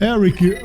Eric,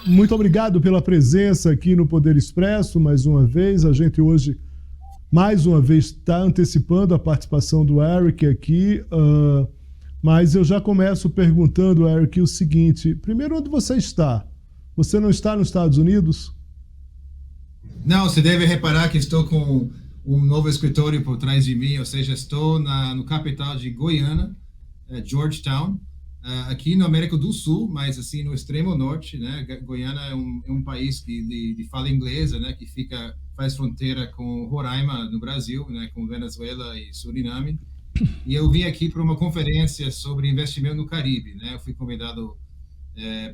muito obrigado pela presença aqui no Poder Expresso, mais uma vez. A gente hoje, mais uma vez, está antecipando a participação do Eric aqui, mas eu já começo perguntando, Eric, o seguinte. Primeiro, onde você está? Você não está nos Estados Unidos? Não, você deve reparar que estou com um novo escritório por trás de mim, ou seja, estou no capital de Goiânia, Georgetown, aqui na América do Sul, mas assim no extremo norte, né? Goiânia é um país de fala inglesa, né? Que faz fronteira com Roraima no Brasil, né? Com Venezuela e Suriname. E eu vim aqui para uma conferência sobre investimento no Caribe, né? Eu fui convidado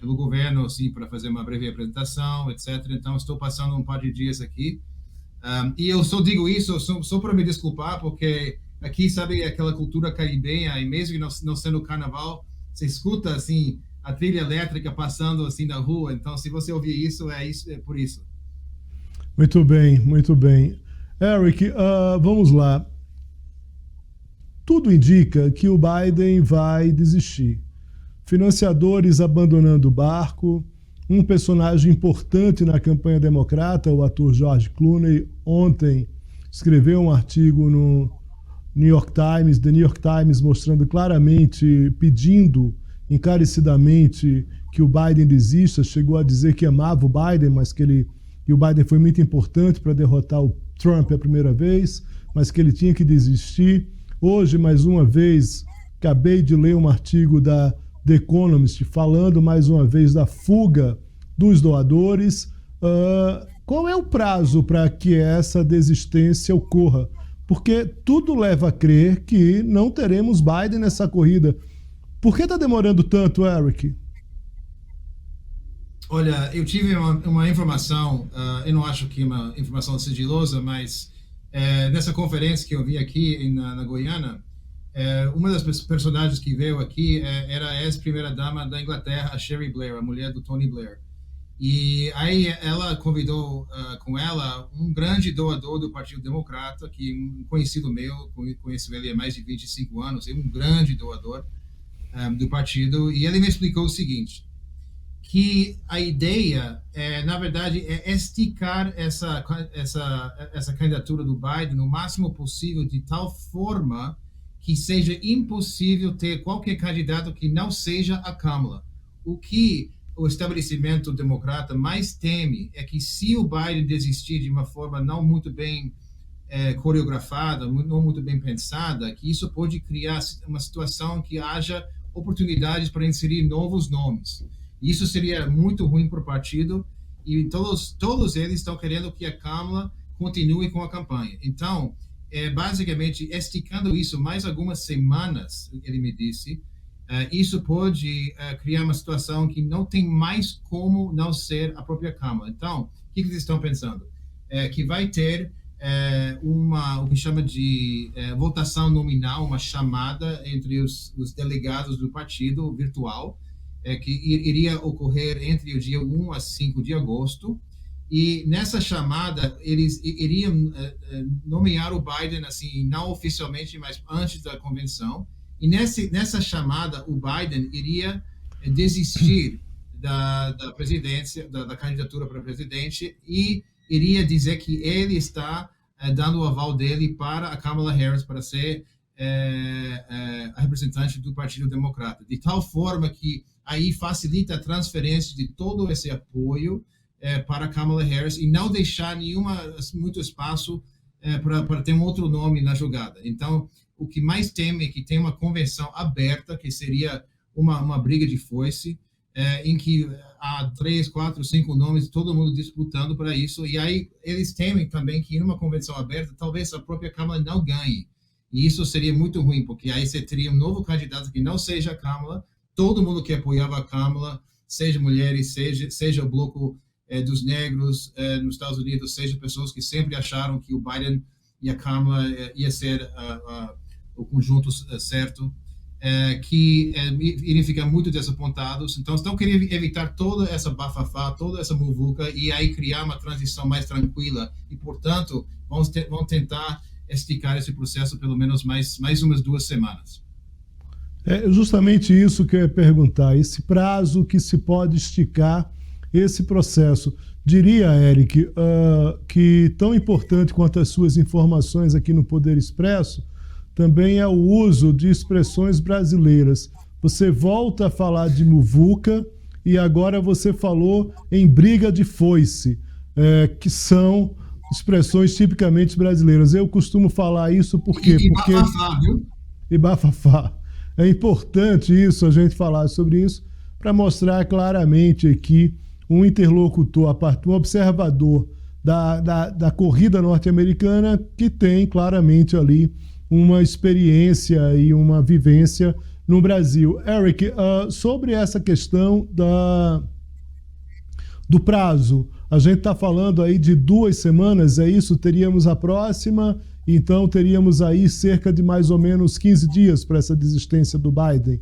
pelo governo, assim, para fazer uma breve apresentação, etc. Então, estou passando um par de dias aqui. E eu só digo isso só para me desculpar, porque aqui, sabe, aquela cultura caribenha, e mesmo que não sendo carnaval, você escuta, assim, a trilha elétrica passando, assim, na rua. Então, se você ouvir isso, é por isso. Muito bem, muito bem. Eric, vamos lá. Tudo indica que o Biden vai desistir. Financiadores abandonando o barco, um personagem importante na campanha democrata, o ator George Clooney, ontem escreveu um artigo no New York Times, The New York Times, mostrando claramente, pedindo encarecidamente que o Biden desista, chegou a dizer que amava o Biden, mas que o Biden foi muito importante para derrotar o Trump a primeira vez, mas que ele tinha que desistir. Hoje, mais uma vez, acabei de ler um artigo da The Economist falando mais uma vez da fuga dos doadores. Qual é o prazo para que essa desistência ocorra? Porque tudo leva a crer que não teremos Biden nessa corrida. Por que está demorando tanto, Eric? Olha, eu tive uma informação, eu não acho que é uma informação sigilosa, mas nessa conferência que eu vi aqui na Goiânia, uma das personagens que veio aqui era a ex-primeira-dama da Inglaterra, a Cheryl Blair, a mulher do Tony Blair. E aí ela convidou com ela um grande doador do Partido Democrata, que um conhecido meu, conheço ele há mais de 25 anos, é um grande doador do partido, e ele me explicou o seguinte, que a ideia, na verdade, é esticar essa candidatura do Biden o máximo possível, de tal forma que seja impossível ter qualquer candidato que não seja a Kamala. O que o estabelecimento democrata mais teme é que, se o Biden desistir de uma forma não muito bem coreografada, não muito bem pensada, que isso pode criar uma situação que haja oportunidades para inserir novos nomes. Isso seria muito ruim para o partido, e todos eles estão querendo que a Kamala continue com a campanha. Então, basicamente, esticando isso mais algumas semanas, ele me disse, isso pode criar uma situação que não tem mais como não ser a própria Kamala. Então, o que eles estão pensando? Que vai ter o que chama de votação nominal, uma chamada entre os delegados do partido virtual, que iria ocorrer entre o dia 1 a 5 de agosto, e nessa chamada eles iriam nomear o Biden, assim, não oficialmente, mas antes da convenção, e nessa chamada o Biden iria desistir da presidência, da candidatura para presidente, e iria dizer que ele está dando o aval dele para a Kamala Harris para ser a representante do Partido Democrata, de tal forma que aí facilita a transferência de todo esse apoio para Kamala Harris, e não deixar muito espaço para ter um outro nome na jogada. Então, o que mais teme é que tenha uma convenção aberta, que seria uma briga de foice, em que há 3, 4, 5 nomes, todo mundo disputando para isso, e aí eles temem também que, em uma convenção aberta, talvez a própria Kamala não ganhe, e isso seria muito ruim, porque aí você teria um novo candidato que não seja a Kamala, todo mundo que apoiava a Kamala, seja mulheres, seja o bloco dos negros nos Estados Unidos, seja pessoas que sempre acharam que o Biden e a Kamala ia ser o conjunto certo, que iriam ficar muito desapontados. Então, estão querendo evitar toda essa bafafá, toda essa muvuca, e aí criar uma transição mais tranquila. E, portanto, vão tentar esticar esse processo pelo menos mais umas 2 semanas. É justamente isso que eu ia perguntar, esse prazo que se pode esticar esse processo. Diria, Eric, que tão importante quanto as suas informações aqui no Poder Expresso, também é o uso de expressões brasileiras. Você volta a falar de muvuca e agora você falou em briga de foice, que são expressões tipicamente brasileiras. Eu costumo falar isso por quê? E Porque bafafá, viu? e bafafá. É importante isso, a gente falar sobre isso, para mostrar claramente aqui um interlocutor, um observador da corrida norte-americana que tem claramente ali uma experiência e uma vivência no Brasil. Eric, sobre essa questão do prazo, a gente está falando aí de 2 semanas, é isso? Teríamos a próxima, então teríamos aí cerca de mais ou menos 15 dias para essa desistência do Biden.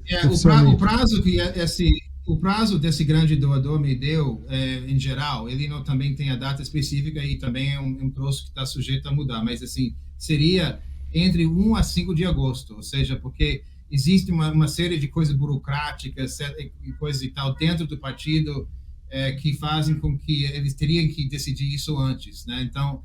O prazo desse grande doador me deu, em geral, ele não também tem a data específica e também é um troço que está sujeito a mudar, mas assim, seria entre 1 a 5 de agosto, ou seja, porque existe uma série de coisas burocráticas e coisas e tal dentro do partido que fazem com que eles teriam que decidir isso antes, né? Então,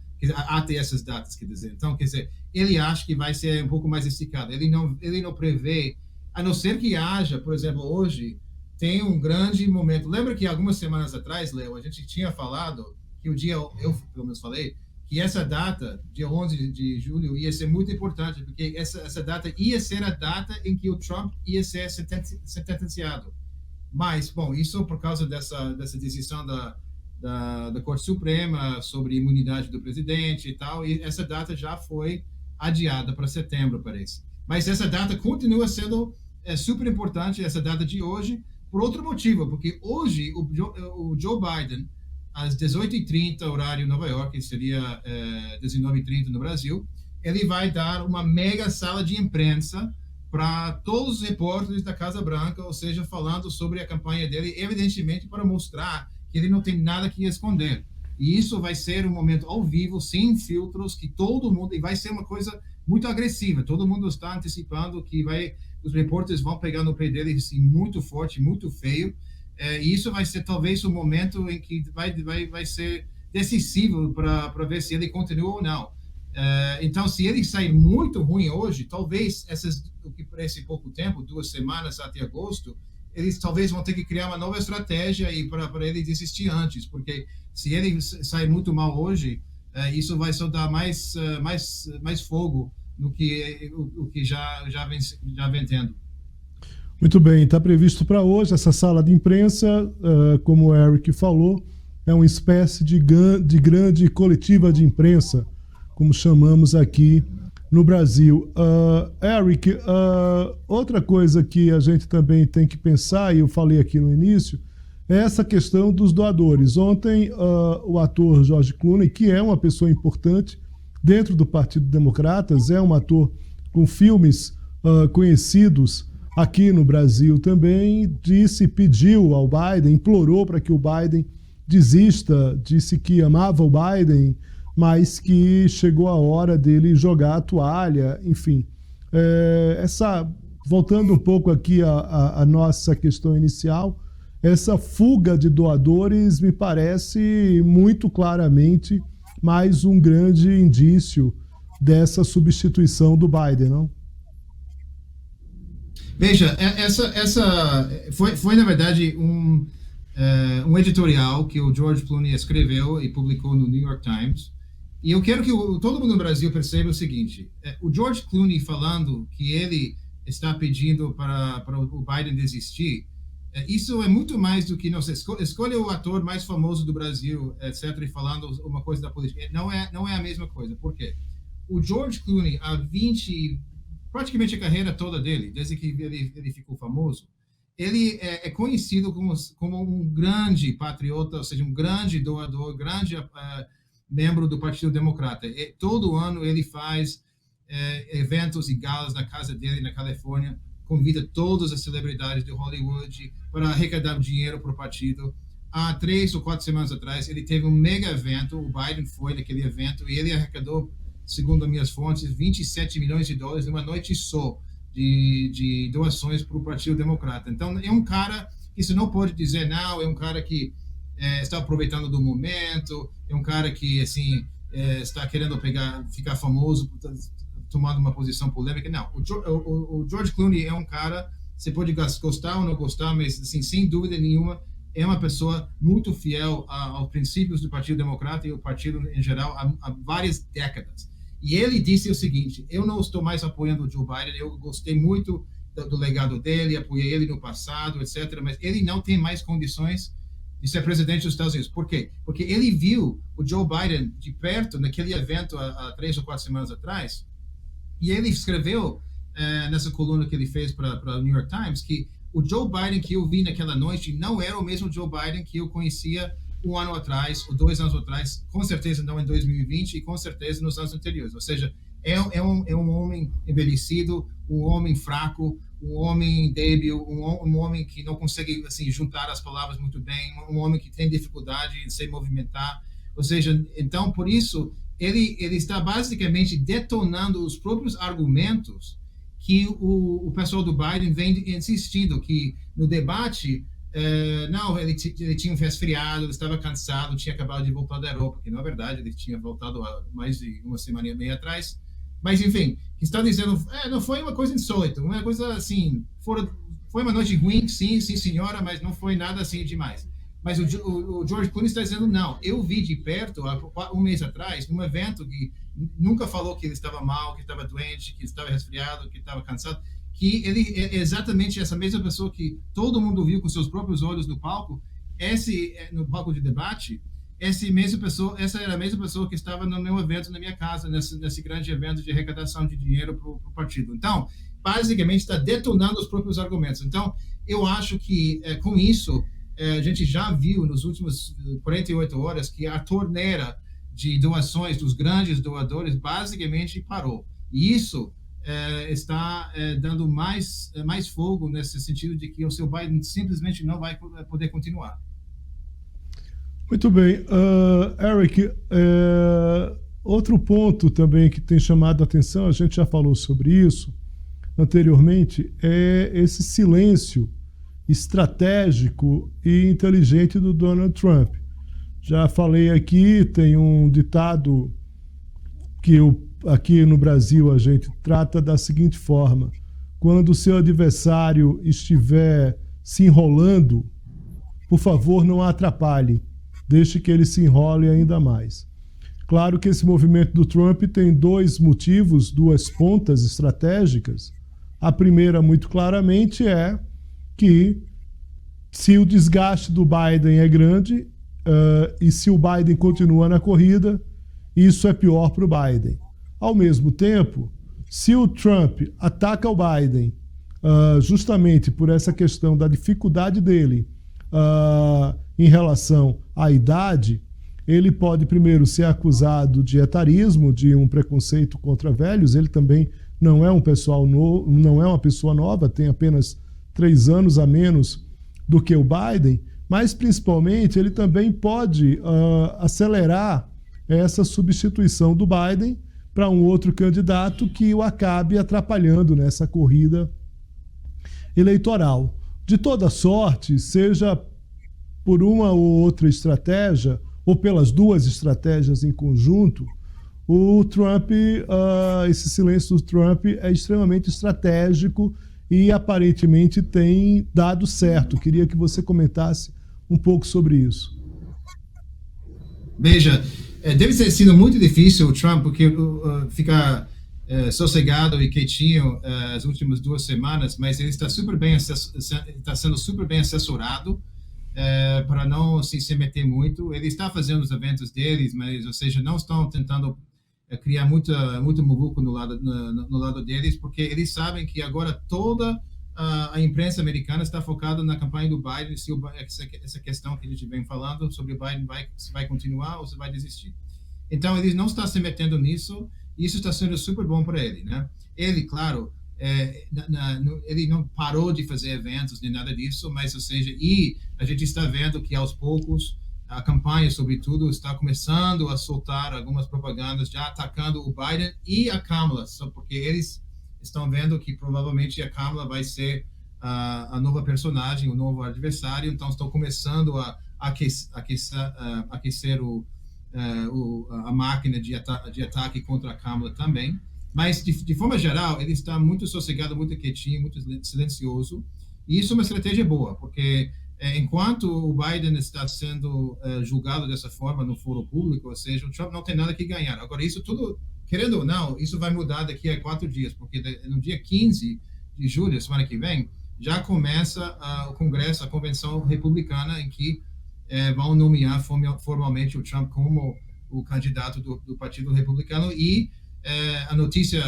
até essas datas, quer dizer. Então, quer dizer, ele acha que vai ser um pouco mais esticado. Ele não prevê, a não ser que haja, por exemplo, hoje tem um grande momento. Lembra que algumas semanas atrás, Leo, a gente tinha falado que eu pelo menos falei, que essa data, dia 11 de julho, ia ser muito importante, porque essa data ia ser a data em que o Trump ia ser sentenciado. Mas, bom, isso por causa dessa decisão da Corte Suprema sobre imunidade do presidente e tal, e essa data já foi adiada para setembro, parece. Mas essa data continua sendo super importante, essa data de hoje, por outro motivo, porque hoje o Joe Biden, às 18h30, horário Nova York, que seria 19h30 no Brasil, ele vai dar uma mega sala de imprensa para todos os repórteres da Casa Branca, ou seja, falando sobre a campanha dele, evidentemente para mostrar que ele não tem nada que esconder. E isso vai ser um momento ao vivo, sem filtros, que todo mundo, e vai ser uma coisa muito agressiva, todo mundo está antecipando que os repórteres vão pegar no pé dele assim, muito forte, muito feio, e isso vai ser talvez o momento em que vai ser decisivo para ver se ele continua ou não. Então, se ele sair muito ruim hoje, talvez o que parece pouco tempo, 2 semanas até agosto, eles talvez vão ter que criar uma nova estratégia e para ele desistir antes, porque se ele sair muito mal hoje, isso vai só dar mais fogo no que já vem tendo. Muito bem, está previsto para hoje essa sala de imprensa, como o Eric falou, é uma espécie de grande coletiva de imprensa, como chamamos aqui no Brasil. Eric, outra coisa que a gente também tem que pensar, e eu falei aqui no início, é essa questão dos doadores. Ontem, o ator George Clooney, que é uma pessoa importante dentro do Partido Democratas, é um ator com filmes conhecidos aqui no Brasil também, pediu ao Biden, implorou para que o Biden desista, disse que amava o Biden, mas que chegou a hora dele jogar a toalha, enfim. Voltando um pouco aqui à nossa questão inicial, essa fuga de doadores me parece muito claramente mais um grande indício dessa substituição do Biden, não? Veja, essa foi na verdade um editorial que o George Clooney escreveu e publicou no New York Times. E eu quero que todo mundo no Brasil perceba o seguinte: o George Clooney falando que ele está pedindo para o Biden desistir, isso é muito mais do que, não sei, escolha o ator mais famoso do Brasil, etc., e falando uma coisa da política. Não é a mesma coisa. Por quê? O George Clooney, praticamente a carreira toda dele, desde que ele ficou famoso, ele é conhecido como um grande patriota, ou seja, um grande doador, grande membro do Partido Democrata. Todo ano ele faz eventos e galas na casa dele, na Califórnia, convida todas as celebridades de Hollywood para arrecadar dinheiro para o partido. Há 3 ou 4 semanas atrás, ele teve um mega evento, o Biden foi naquele evento, e ele arrecadou, segundo as minhas fontes, $27 milhões numa noite só, de doações para o Partido Democrata. Então, é um cara que você não pode dizer não, é um cara que está aproveitando do momento, é um cara que assim está querendo ficar famoso, tomando uma posição polêmica. Não, o George Clooney é um cara, você pode gostar ou não gostar, mas assim, sem dúvida nenhuma, é uma pessoa muito fiel aos princípios do Partido Democrata e o partido em geral há várias décadas. E ele disse o seguinte: eu não estou mais apoiando o Joe Biden, eu gostei muito do legado dele, apoiei ele no passado, etc., mas ele não tem mais condições de ser presidente dos Estados Unidos. Por quê? Porque ele viu o Joe Biden de perto naquele evento há 3 ou 4 semanas atrás, e ele escreveu nessa coluna que ele fez para o New York Times que o Joe Biden que eu vi naquela noite não era o mesmo Joe Biden que eu conhecia 1 ano atrás ou 2 anos atrás, com certeza não em 2020 e com certeza nos anos anteriores. Ou seja, é um homem envelhecido, um homem fraco, um homem débil, um homem que não consegue assim juntar as palavras muito bem, um homem que tem dificuldade em se movimentar. Ou seja, então por isso ele está basicamente detonando os próprios argumentos que o pessoal do Biden vem insistindo, que no debate não, ele tinha um resfriado, ele estava cansado, tinha acabado de voltar da Europa, que na verdade ele tinha voltado há mais de uma semana e meia atrás. Mas, enfim, que está dizendo, não foi uma coisa insólita, uma coisa assim, foi uma noite ruim, sim, senhora, mas não foi nada assim demais. Mas o George Clooney está dizendo, não, eu vi de perto, há 1 mês atrás, num evento que nunca falou que ele estava mal, que estava doente, que estava resfriado, que estava cansado, que ele é exatamente essa mesma pessoa que todo mundo viu com seus próprios olhos no palco, no palco de debate, essa era a mesma pessoa que estava no meu evento na minha casa, nesse grande evento de arrecadação de dinheiro para o partido. Então, basicamente, está detonando os próprios argumentos. Então, eu acho que, com isso, a gente já viu nos últimos 48 horas que a torneira de doações dos grandes doadores basicamente parou. E isso está dando mais fogo nesse sentido de que o seu Biden simplesmente não vai poder continuar. Muito bem. Eric, outro ponto também que tem chamado a atenção, a gente já falou sobre isso anteriormente, é esse silêncio estratégico e inteligente do Donald Trump. Já falei aqui, tem um ditado que aqui no Brasil a gente trata da seguinte forma: quando o seu adversário estiver se enrolando, por favor, não a atrapalhe. Deixe que ele se enrole ainda mais. Claro que esse movimento do Trump tem 2 motivos, 2 pontas estratégicas. A primeira, muito claramente, é que se o desgaste do Biden é grande e se o Biden continua na corrida, isso é pior para o Biden. Ao mesmo tempo, se o Trump ataca o Biden justamente por essa questão da dificuldade dele em relação à idade, ele pode primeiro ser acusado de etarismo, de um preconceito contra velhos. Ele também não é não é uma pessoa nova, tem apenas 3 anos a menos do que o Biden, mas principalmente ele também pode acelerar essa substituição do Biden para um outro candidato que o acabe atrapalhando nessa corrida eleitoral. De toda sorte, seja por uma ou outra estratégia, ou pelas 2 estratégias em conjunto, o Trump, esse silêncio do Trump é extremamente estratégico e aparentemente tem dado certo. Queria que você comentasse um pouco sobre isso. Veja, deve ter sido muito difícil o Trump, porque ficar sossegado e quietinho as últimas 2 semanas, mas ele está sendo super bem assessorado para não se meter muito. Ele está fazendo os eventos deles, mas, ou seja, não estão tentando criar muito muvuco no lado deles, porque eles sabem que agora toda a imprensa americana está focada na campanha do Biden, se essa questão que a gente vem falando sobre o Biden se vai continuar ou se vai desistir. Então, eles não estão se metendo nisso, e isso está sendo super bom para ele, né? Ele, claro, ele não parou de fazer eventos nem nada disso, mas, ou seja, e a gente está vendo que aos poucos a campanha, sobretudo, está começando a soltar algumas propagandas já atacando o Biden e a Kamala, só porque eles estão vendo que provavelmente a Kamala vai ser a nova personagem, o novo adversário, então estão começando a aquecer a máquina de ataque contra a Kamala também. Mas, de forma geral, ele está muito sossegado, muito quietinho, muito silencioso. E isso é uma estratégia boa, porque enquanto o Biden está sendo julgado dessa forma no foro público, ou seja, o Trump não tem nada que ganhar. Agora, isso tudo, querendo ou não, isso vai mudar daqui a 4 dias, porque no dia 15 de julho, semana que vem, já começa o Congresso, a Convenção Republicana, em que vão nomear formalmente o Trump como o candidato do Partido Republicano. E a notícia,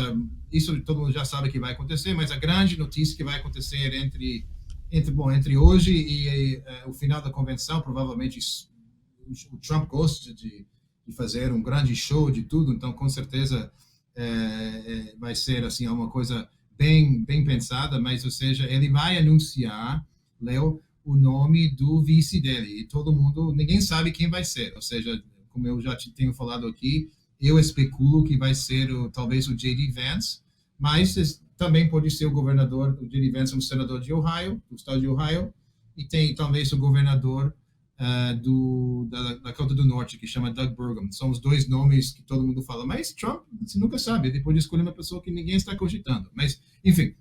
isso todo mundo já sabe que vai acontecer, mas a grande notícia que vai acontecer entre hoje e o final da convenção, provavelmente o Trump gosta de fazer um grande show de tudo, então com certeza vai ser assim uma coisa bem pensada, mas, ou seja, ele vai anunciar, Léo, o nome do vice dele, e todo mundo, ninguém sabe quem vai ser, ou seja, como eu já tenho falado aqui, eu especulo que vai ser talvez o J.D. Vance, mas também pode ser o governador, o J.D. Vance é um senador de Ohio, do estado de Ohio, e tem talvez o governador da Dakota do Norte, que chama Doug Burgum. São os dois nomes que todo mundo fala, mas Trump, você nunca sabe, ele pode escolher uma pessoa que ninguém está cogitando. Mas, enfim,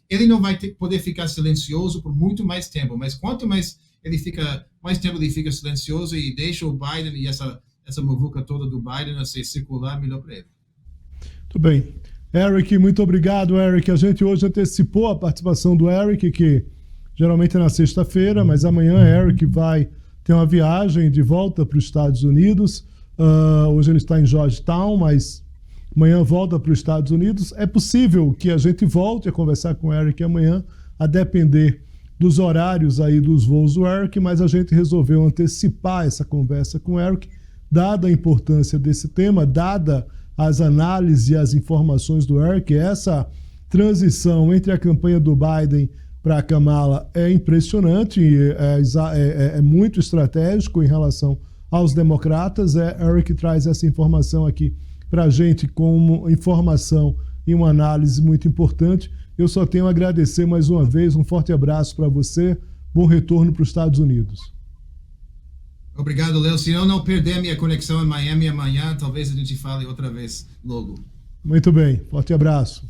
ele não vai poder ficar silencioso por muito mais tempo, mas quanto mais tempo ele fica silencioso e deixa o Biden e essa muvuca toda do Biden a ser circular, melhor para ele. Muito bem. Eric, muito obrigado, Eric. A gente hoje antecipou a participação do Eric, que geralmente é na sexta-feira, mas amanhã Eric vai ter uma viagem de volta para os Estados Unidos. Hoje ele está em Georgetown, mas amanhã volta para os Estados Unidos. É possível que a gente volte a conversar com o Eric amanhã, a depender dos horários aí dos voos do Eric, mas a gente resolveu antecipar essa conversa com o Eric, dada a importância desse tema, dada as análises e as informações do Eric. Essa transição entre a campanha do Biden para a Kamala é impressionante, é muito estratégico em relação aos democratas. Eric traz essa informação aqui para a gente como informação e uma análise muito importante. Eu só tenho a agradecer mais uma vez, um forte abraço para você, bom retorno para os Estados Unidos. Obrigado, Léo. Se eu não perder a minha conexão em Miami amanhã, talvez a gente fale outra vez logo. Muito bem, forte abraço.